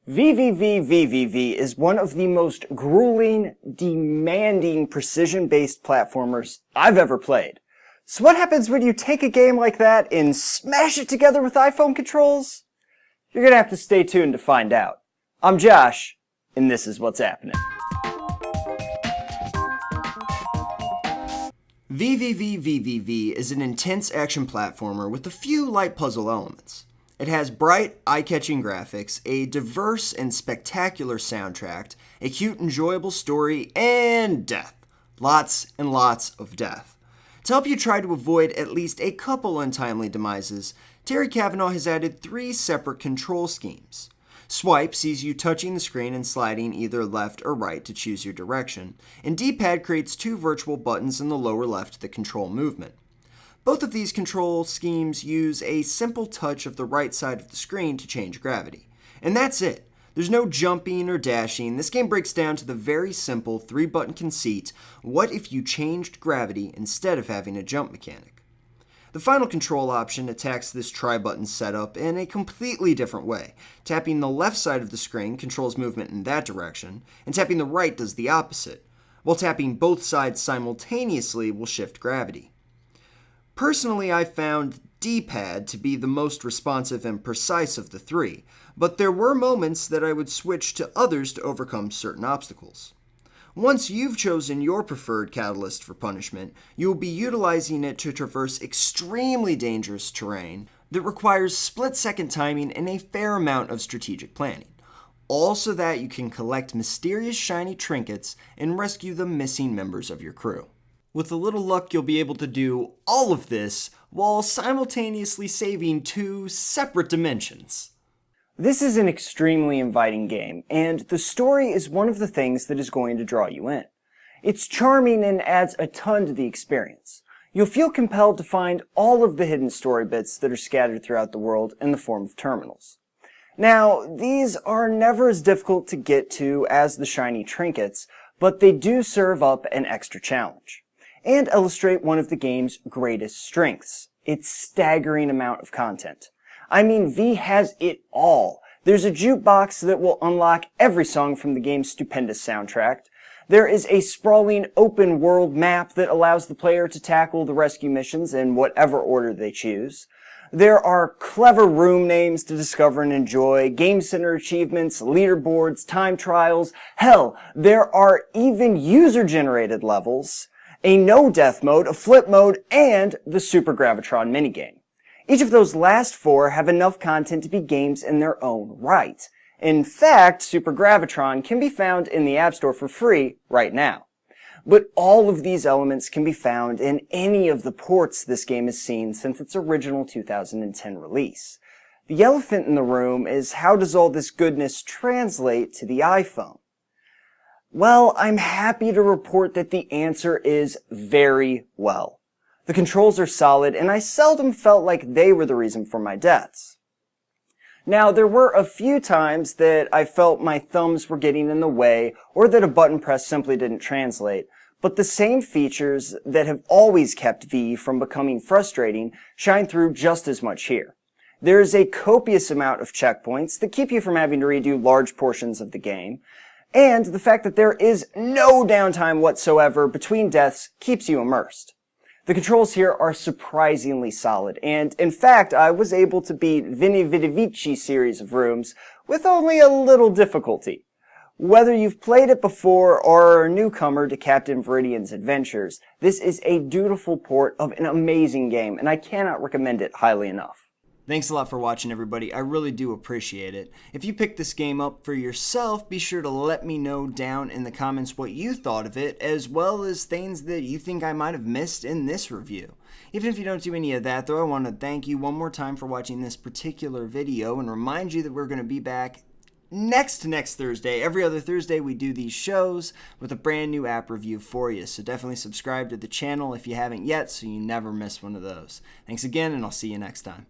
VVVVVV is one of the most grueling, demanding, precision-based platformers I've ever played. So what happens when you take a game like that and smash it together with iPhone controls? You're gonna have to stay tuned to find out. I'm Josh, and this is what's happening. VVVVVV is an intense action platformer with a few light puzzle elements. It has bright, eye-catching graphics, a diverse and spectacular soundtrack, a cute, enjoyable story, and death. Lots and lots of death. To help you try to avoid at least a couple untimely demises, Terry Cavanaugh has added 3 separate control schemes. Swipe sees you touching the screen and sliding either left or right to choose your direction, and D-pad creates 2 virtual buttons in the lower left that control movement. Both of these control schemes use a simple touch of the right side of the screen to change gravity. And that's it. There's no jumping or dashing. This game breaks down to the very simple 3-button conceit: what if you changed gravity instead of having a jump mechanic? The final control option attacks this tri-button setup in a completely different way. Tapping the left side of the screen controls movement in that direction, and tapping the right does the opposite, while tapping both sides simultaneously will shift gravity. Personally, I found D-pad to be the most responsive and precise of the 3, but there were moments that I would switch to others to overcome certain obstacles. Once you've chosen your preferred catalyst for punishment, you will be utilizing it to traverse extremely dangerous terrain that requires split-second timing and a fair amount of strategic planning, all so that you can collect mysterious shiny trinkets and rescue the missing members of your crew. With a little luck, you'll be able to do all of this while simultaneously saving 2 separate dimensions. This is an extremely inviting game, and the story is one of the things that is going to draw you in. It's charming and adds a ton to the experience. You'll feel compelled to find all of the hidden story bits that are scattered throughout the world in the form of terminals. Now, these are never as difficult to get to as the shiny trinkets, but they do serve up an extra challenge and illustrate one of the game's greatest strengths: its staggering amount of content. I mean, V has it all. There's a jukebox that will unlock every song from the game's stupendous soundtrack. There is a sprawling open world map that allows the player to tackle the rescue missions in whatever order they choose. There are clever room names to discover and enjoy, Game Center achievements, leaderboards, time trials. Hell, there are even user-generated levels, a no-death mode, a flip mode, and the Super Gravitron minigame. Each of those last 4 have enough content to be games in their own right. In fact, Super Gravitron can be found in the App Store for free right now. But all of these elements can be found in any of the ports this game has seen since its original 2010 release. The elephant in the room is, how does all this goodness translate to the iPhone? Well, I'm happy to report that the answer is very well. The controls are solid, and I seldom felt like they were the reason for my deaths. Now, there were a few times that I felt my thumbs were getting in the way, or that a button press simply didn't translate, but the same features that have always kept V from becoming frustrating shine through just as much here. There is a copious amount of checkpoints that keep you from having to redo large portions of the game, and the fact that there is no downtime whatsoever between deaths keeps you immersed. The controls here are surprisingly solid, and in fact, I was able to beat VVVVVV's series of rooms with only a little difficulty. Whether you've played it before or are a newcomer to Captain Viridian's adventures, this is a dutiful port of an amazing game, and I cannot recommend it highly enough. Thanks a lot for watching, everybody. I really do appreciate it. If you picked this game up for yourself, be sure to let me know down in the comments what you thought of it, as well as things that you think I might have missed in this review. Even if you don't do any of that, though, I want to thank you one more time for watching this particular video and remind you that we're going to be back next Thursday. Every other Thursday we do these shows with a brand new app review for you. So definitely subscribe to the channel if you haven't yet so you never miss one of those. Thanks again, and I'll see you next time.